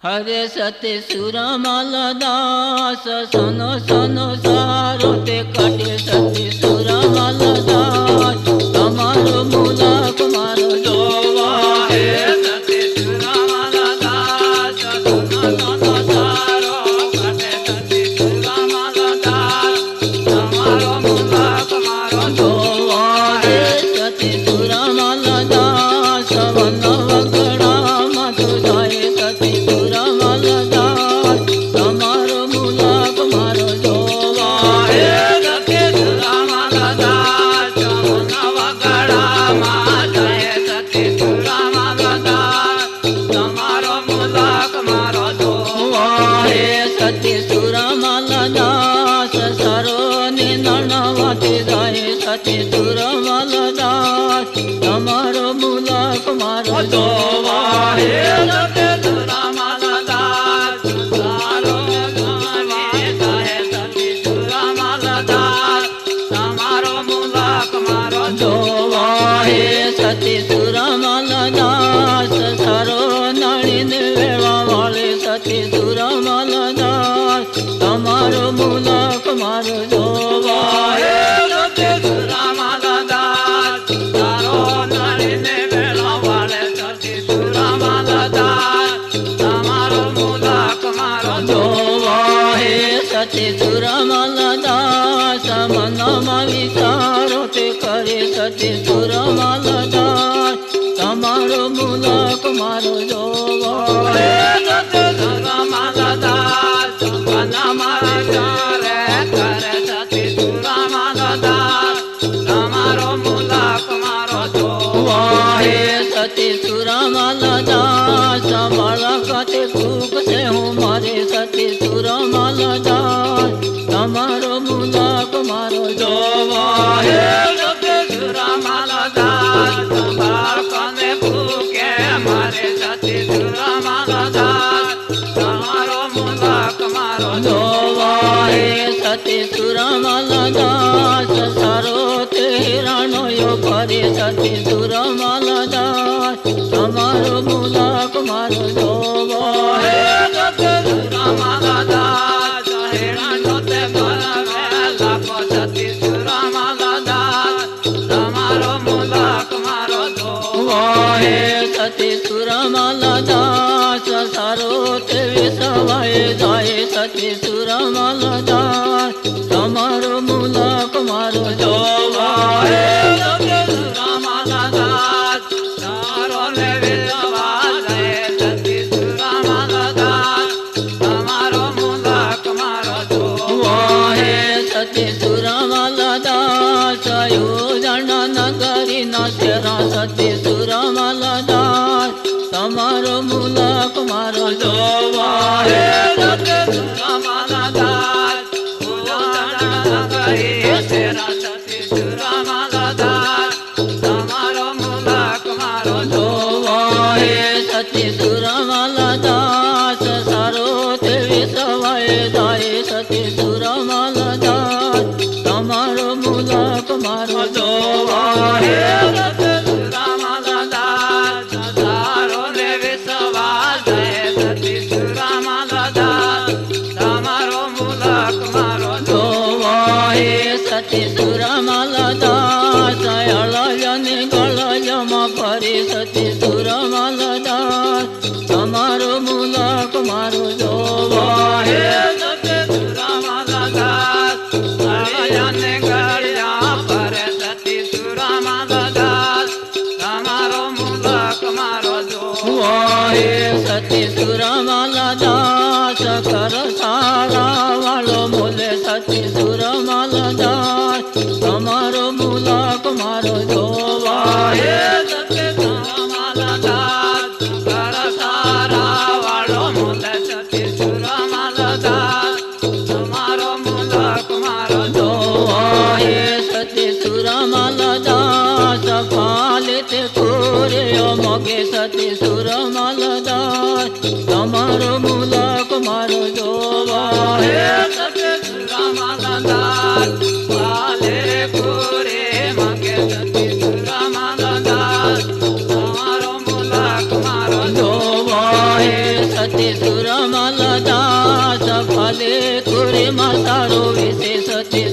हरे सते सुरमाल दास सनो सनो सारो ते काटे सते सुरमाल दास तमारो मुलाक मारो जोवा हे सते सुरमाल दास सनो सनो सारो काटे सते सुरमाल दास तमारो मुलाक मारो जोवा हे सते सुरमाल दास वन वगड़ा मधु जाए सते सती सुरमाल दास सरो नणवती जाए सती सुरमाल दास तमारो मुलाक मारो जोवा हे सती सुरमाल दास सरो नणवती जाए सती सुरमाल दास तमारो मुलाक मारो जोवा हे सती सुरमाल दास सरो नळीन वेळा वाले सती सुरमाल तमारो मुलाक मारो जोवा हे सते सुरमाल दास तारो नळीने वेळा वाले सते सुरमाल दास तमारो मुलाक मारो जोवा हे सते सुरमाल दास मनमा विचारो ते करे सते सुरमाल दास तमारो मुलाक मारो जोवा हे सते सुरमाल दास करे सती सुरमाल दास तमारो मुलाक मारो जोवा हे सती सुरमाल दास बालकते भूख से हूँ मारे सती सुरमाल दास तमारो मुलाक मारो जोवा हे सती सुरमाल दास बालकते भूखे मारे सती सुरमाल दास तमारो मुलाक मारो जोवा हे सती सुरमाल दास सरो ते हिरणो यो करे सती सुरमाल दास तमारो मुलाक मारो जोवा हे सती सुरमाल दास हिरणो ते करे लाखो सती सुरमाल दास तमारो मुलाक मारो जोवा हे सती सुरमाल दास सरो ते विसवाए जाए सती सुरमाल दास तमारो मुलाक मारो जोवा हे सती सुरमाल दास सरो ते विसवाए सती सुरमाल दास तमारो मुलाक मारो जोवा हे सती सुरमाल दास योजना नगरी न सेरा सती सुरमाल दास तमारो मुलाक मारो जोवा हे सती सुरमाल दास सेरा सती सुरमाल दास तमारो मुलाक मारो जोवा हे सती सुरमाल दास सरो ते विसवाए जाए सती सुरमाल दास तमारो मुलाक मारो जोवा हे सती सुरमाल दास सरो ते विसवाए सती सुरमाल दास तमारो मुलाक मारो जोवा हे सती सुरमाल दास अळजने गळजमा परे सती सुरमाल दास तमारो मुलाक मारो जोवा हे सती सुरमाल दास अळजने गळजमा परे सती सुरमाल दास तमारो मुलाक मारो जोवा हे सती सुरमाल दास कर सारा वालो मोले सती सुरमाल दास तमारो मुलाक मारो जोवा हे सती सुरमाल दास कर सारा वालो मोले सती सुरमाल दास तमारो मुलाक मारो जोवा हे सती सुरमाल दास पालिते कोरे मगे सती सुरमाल दास तमारो मुलाक मारो जोवा हे सती सुरमाल दास पाले कोरे मगे सती सुरमाल दास तमारो मुलाक मारो जोवा हे सती સતી સુરમલ દાસ ભલે તુરે માં સારો વિશે સતી